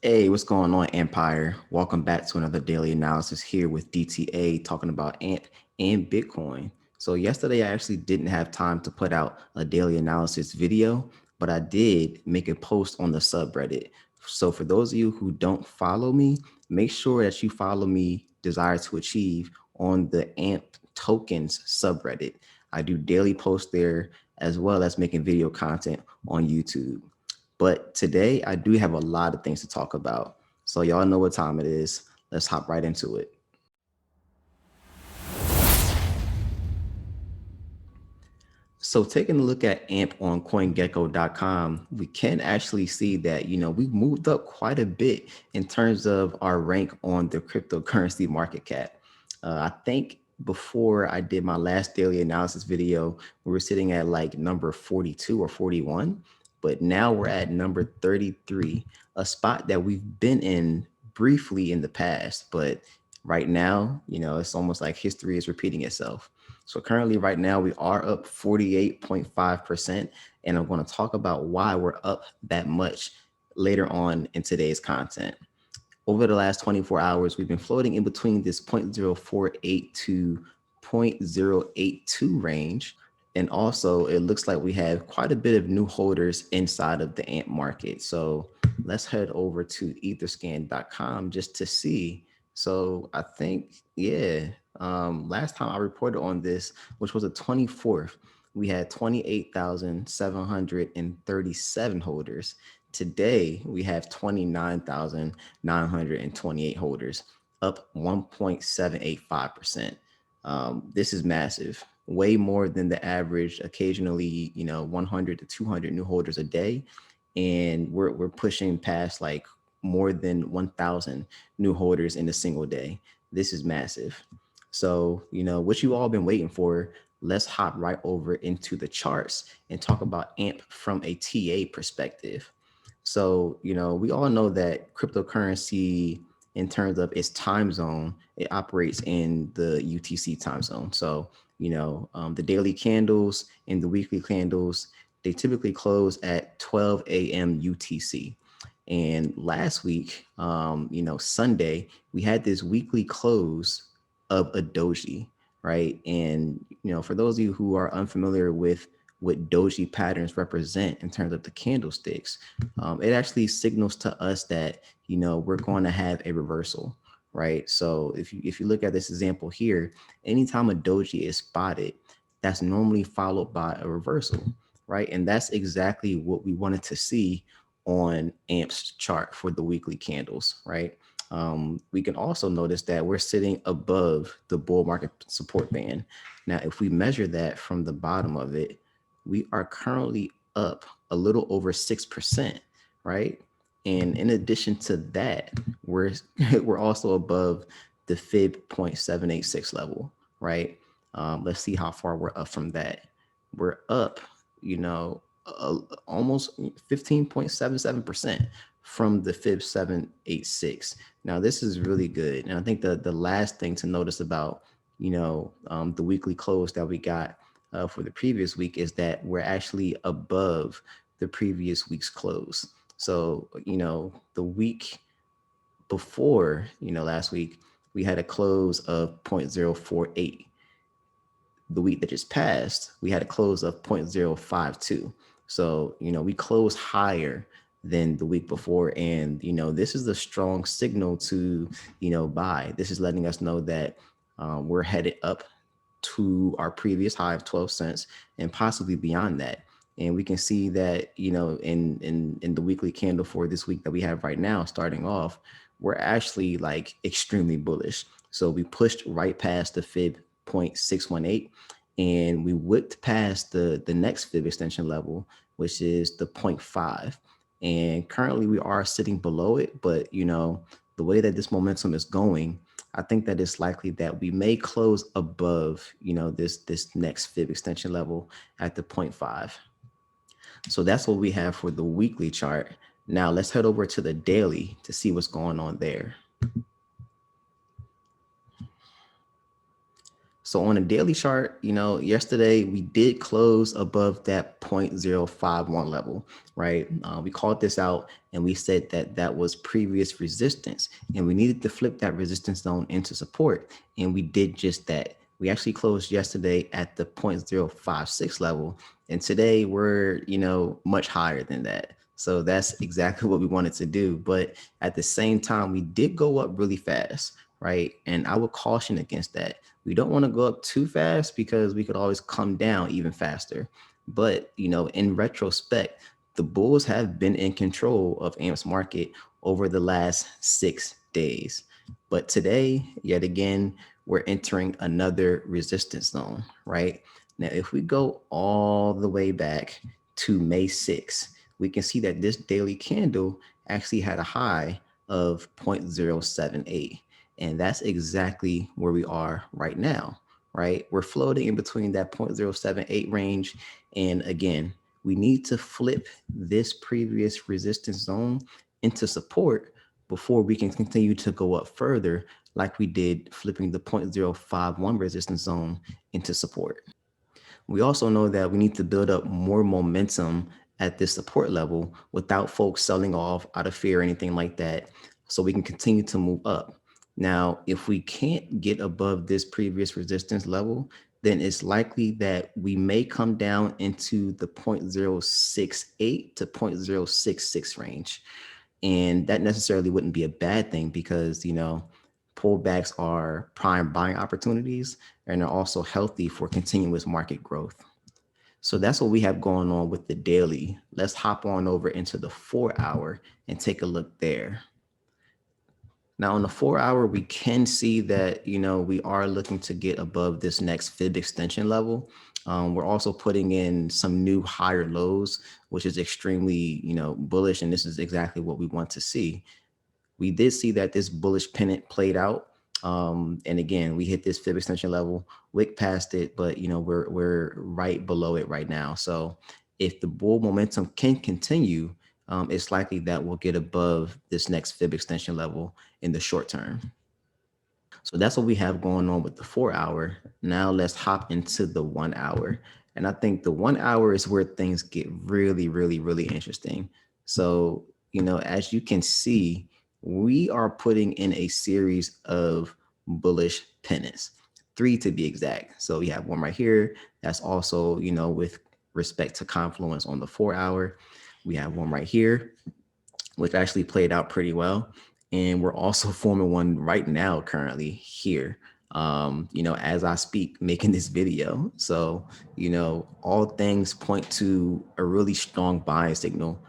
Hey, what's going on, Empire? Welcome back to another daily analysis here with DTA talking about AMP and Bitcoin. So, yesterday I actually didn't have time to put out a daily analysis video, but I did make a post on the subreddit. So, for those of you who don't follow me, make sure that you follow me, Desire to Achieve, on the AMP tokens subreddit. I do daily posts there as well as making video content on YouTube. But today I do have a lot of things to talk about. So y'all know what time it is. Let's hop right into it. So taking a look at AMP on CoinGecko.com, we can actually see that, we've moved up quite a bit in terms of our rank on the cryptocurrency market cap. I think before I did my last daily analysis video, we were sitting at like number 42 or 41, but now we're at number 33, a spot that we've been in briefly in the past, but right now, it's almost like history is repeating itself. So currently right now we are up 48.5%. And I'm going to talk about why we're up that much later on in today's content. Over the last 24 hours, we've been floating in between this 0.048 to 0.082 range. And also it looks like we have quite a bit of new holders inside of the AMP market. So let's head over to etherscan.com just to see. So I think, yeah, last time I reported on this, which was the 24th, we had 28,737 holders. Today, we have 29,928 holders, up 1.785%. This is massive, way more than the average, occasionally, 100 to 200 new holders a day. And we're pushing past like more than 1,000 new holders in a single day. This is massive. So, what you all been waiting for, let's hop right over into the charts and talk about AMP from a TA perspective. So, we all know that cryptocurrency, in terms of its time zone, it operates in the UTC time zone. So, the daily candles and the weekly candles, they typically close at 12 a.m. UTC. And last week, Sunday, we had this weekly close of a doji, right? And, for those of you who are unfamiliar with what doji patterns represent in terms of the candlesticks, it actually signals to us that, we're going to have a reversal, right? So if you look at this example here, anytime a doji is spotted, that's normally followed by a reversal, right? And that's exactly what we wanted to see on AMP's chart for the weekly candles, right? We can also notice that we're sitting above the bull market support band. Now, if we measure that from the bottom of it, we are currently up a little over 6%, right? And in addition to that, we're we're also above the fib 0.786 level, right? Let's see how far we're up from that. We're up, almost 15.77% from the fib 786. Now this is really good, and I think the last thing to notice about the weekly close that we got for the previous week is that we're actually above the previous week's close. So, the week before, last week, we had a close of 0.048. The week that just passed, we had a close of 0.052. So, we closed higher than the week before. And, this is a strong signal to, buy. This is letting us know that we're headed up to our previous high of 12 cents and possibly beyond that. And we can see that, in the weekly candle for this week that we have right now, starting off, we're actually like extremely bullish. So we pushed right past the fib 0.618 and we whipped past the next fib extension level, which is the 0.5. And currently we are sitting below it, but the way that this momentum is going, I think that it's likely that we may close above, this next fib extension level at the 0.5. So that's what we have for the weekly chart. Now let's head over to the daily to see what's going on there. So on a daily chart, yesterday we did close above that 0.051 level, right? We called this out and we said that that was previous resistance, and we needed to flip that resistance zone into support, and we did just that. We actually closed yesterday at the 0.056 level, and today we're, much higher than that. So that's exactly what we wanted to do. But at the same time, we did go up really fast, right? And I would caution against that. We don't want to go up too fast because we could always come down even faster. But, in retrospect, the Bulls have been in control of AMP's market over the last 6 days. But today, yet again, we're entering another resistance zone, right? Now, if we go all the way back to May 6th, we can see that this daily candle actually had a high of 0.078. And that's exactly where we are right now, right? We're floating in between that 0.078 range. And again, we need to flip this previous resistance zone into support before we can continue to go up further, like we did flipping the 0.051 resistance zone into support. We also know that we need to build up more momentum at this support level without folks selling off out of fear or anything like that, so we can continue to move up. Now, if we can't get above this previous resistance level, then it's likely that we may come down into the 0.068 to 0.066 range. And that necessarily wouldn't be a bad thing because, pullbacks are prime buying opportunities and are also healthy for continuous market growth. So that's what we have going on with the daily. Let's hop on over into the 4 hour and take a look there. Now, on the 4 hour, we can see that, we are looking to get above this next fib extension level. We're also putting in some new higher lows, which is extremely, bullish. And this is exactly what we want to see. We did see that this bullish pennant played out. And again, we hit this fib extension level, wick past it, but we're right below it right now. So if the bull momentum can continue, it's likely that we'll get above this next fib extension level in the short term. So that's what we have going on with the 4 hour. Now let's hop into the 1 hour. And I think the 1 hour is where things get really, really, really interesting. So, as you can see, we are putting in a series of bullish pennants, three to be exact. So we have one right here. That's also, with respect to confluence on the 4 hour. We have one right here, which actually played out pretty well. And we're also forming one right now, currently here, as I speak, making this video. So, all things point to a really strong buying signal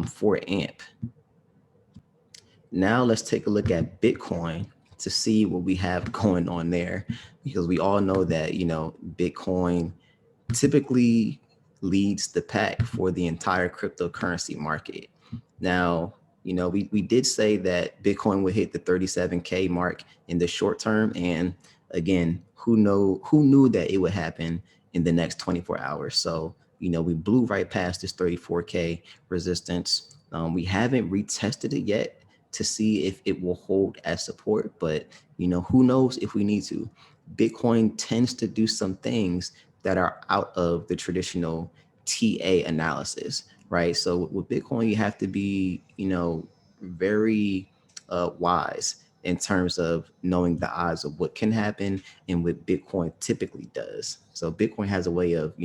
for AMP. Now let's take a look at Bitcoin to see what we have going on there, because we all know that, Bitcoin typically leads the pack for the entire cryptocurrency market. Now, we did say that Bitcoin would hit the 37K mark in the short term. And again, who knew that it would happen in the next 24 hours? So, we blew right past this 34K resistance. We haven't retested it yet to see if it will hold as support, but who knows if we need to. Bitcoin tends to do some things that are out of the traditional TA analysis, right? So with Bitcoin, you have to be, very wise in terms of knowing the odds of what can happen and what Bitcoin typically does. So Bitcoin has a way of,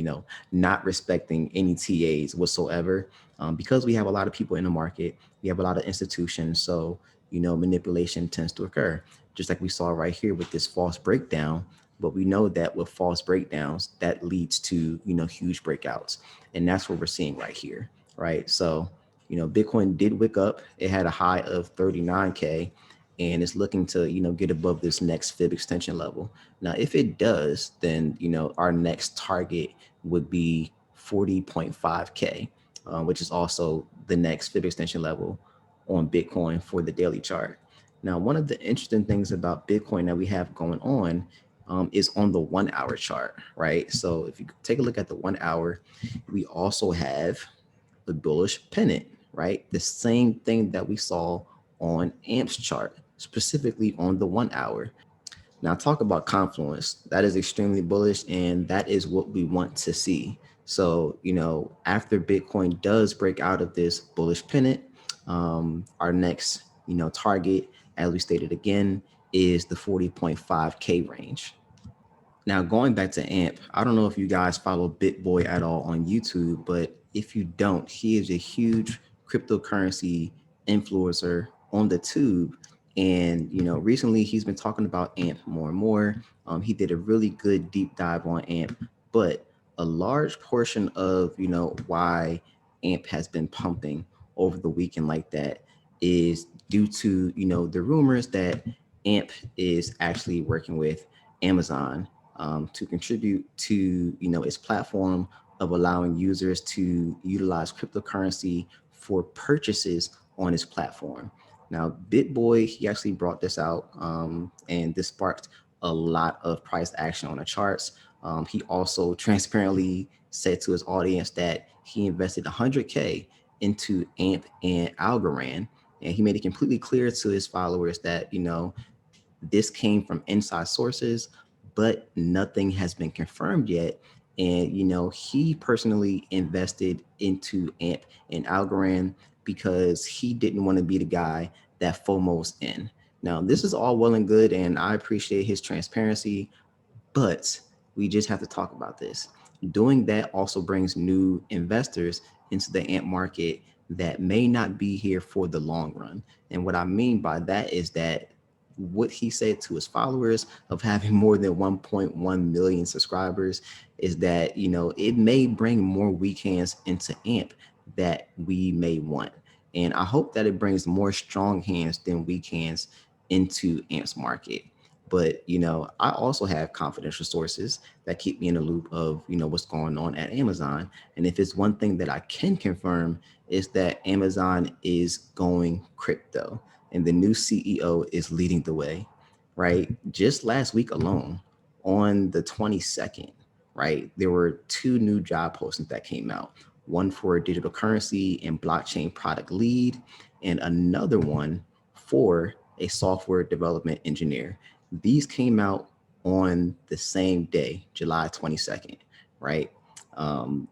not respecting any TAs whatsoever, because we have a lot of people in the market, we have a lot of institutions. So, manipulation tends to occur, just like we saw right here with this false breakdown. But we know that with false breakdowns, that leads to, huge breakouts. And that's what we're seeing right here, right? So, Bitcoin did wick up. It had a high of 39K, and it's looking to, get above this next fib extension level. Now, if it does, then, our next target would be 40.5K, which is also the next fib extension level on Bitcoin for the daily chart. Now, one of the interesting things about Bitcoin that we have going on is on the 1 hour chart, right? So if you take a look at the 1 hour, we also have the bullish pennant, right? The same thing that we saw on AMP's chart, specifically on the 1 hour. Now, talk about confluence. That is extremely bullish, and that is what we want to see. So, after Bitcoin does break out of this bullish pennant, our next, target, as we stated again, is the 40.5K range. Now, going back to AMP, I don't know if you guys follow BitBoy at all on YouTube, but if you don't, he is a huge cryptocurrency influencer on the tube. And, recently he's been talking about AMP more and more. He did a really good deep dive on AMP, but a large portion of, why AMP has been pumping over the weekend like that is due to, the rumors that AMP is actually working with Amazon to contribute to its platform of allowing users to utilize cryptocurrency for purchases on its platform. Now, BitBoy, he actually brought this out, and this sparked a lot of price action on the charts. He also transparently said to his audience that he invested 100K into AMP and Algorand, and he made it completely clear to his followers that this came from inside sources, but nothing has been confirmed yet. And he personally invested into AMP and Algorand because he didn't want to be the guy that FOMO's in. Now, this is all well and good, and I appreciate his transparency, but we just have to talk about this. Doing that also brings new investors into the AMP market that may not be here for the long run. And what I mean by that is that what he said to his followers of having more than 1.1 million subscribers is that, it may bring more weak hands into AMP that we may want. And I hope that it brings more strong hands than weak hands into AMP's market. But I also have confidential sources that keep me in the loop of what's going on at Amazon. And if it's one thing that I can confirm is that Amazon is going crypto, and the new CEO is leading the way. Right, just last week alone, on the 22nd, right, there were two new job postings that came out. One for a digital currency and blockchain product lead, and another one for a software development engineer. These came out on the same day, July 22nd, right? Um,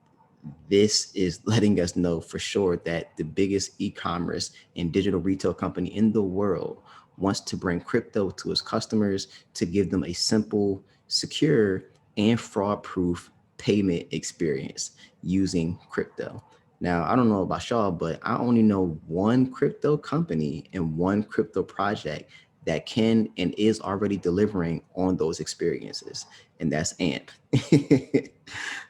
this is letting us know for sure that the biggest e-commerce and digital retail company in the world wants to bring crypto to its customers to give them a simple, secure, and fraud-proof payment experience using crypto. Now, I don't know about y'all, but I only know one crypto company and one crypto project that can and is already delivering on those experiences, and that's AMP.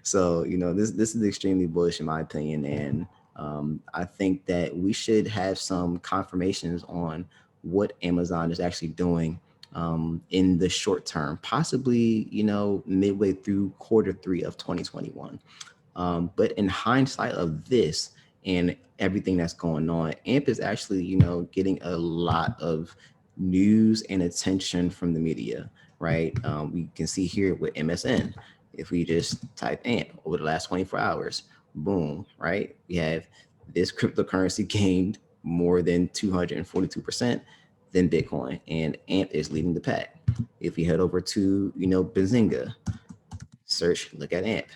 So this is extremely bullish in my opinion, and I think that we should have some confirmations on what Amazon is actually doing in the short term, possibly midway through quarter 3 of 2021. But in hindsight of this and everything that's going on, AMP is actually, getting a lot of news and attention from the media, right? We can see here with MSN, if we just type AMP over the last 24 hours, boom, right? We have this cryptocurrency gained more than 242% than Bitcoin, and AMP is leading the pack. If we head over to, Benzinga, search, look at AMP.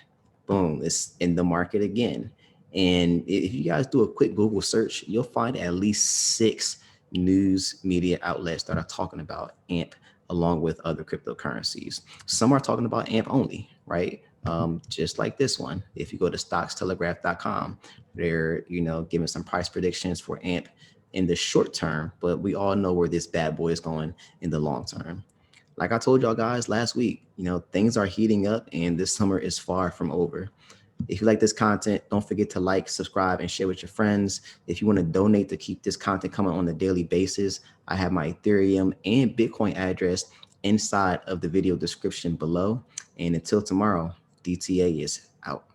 Boom, it's in the market again. And if you guys do a quick Google search, you'll find at least 6 news media outlets that are talking about AMP along with other cryptocurrencies. Some are talking about AMP only, right? Just like this one. If you go to stockstelegraph.com, they're, giving some price predictions for AMP in the short term, but we all know where this bad boy is going in the long term. Like I told y'all guys last week, things are heating up and this summer is far from over. If you like this content, don't forget to like, subscribe, and share with your friends. If you want to donate to keep this content coming on a daily basis, I have my Ethereum and Bitcoin address inside of the video description below. And until tomorrow, DTA is out.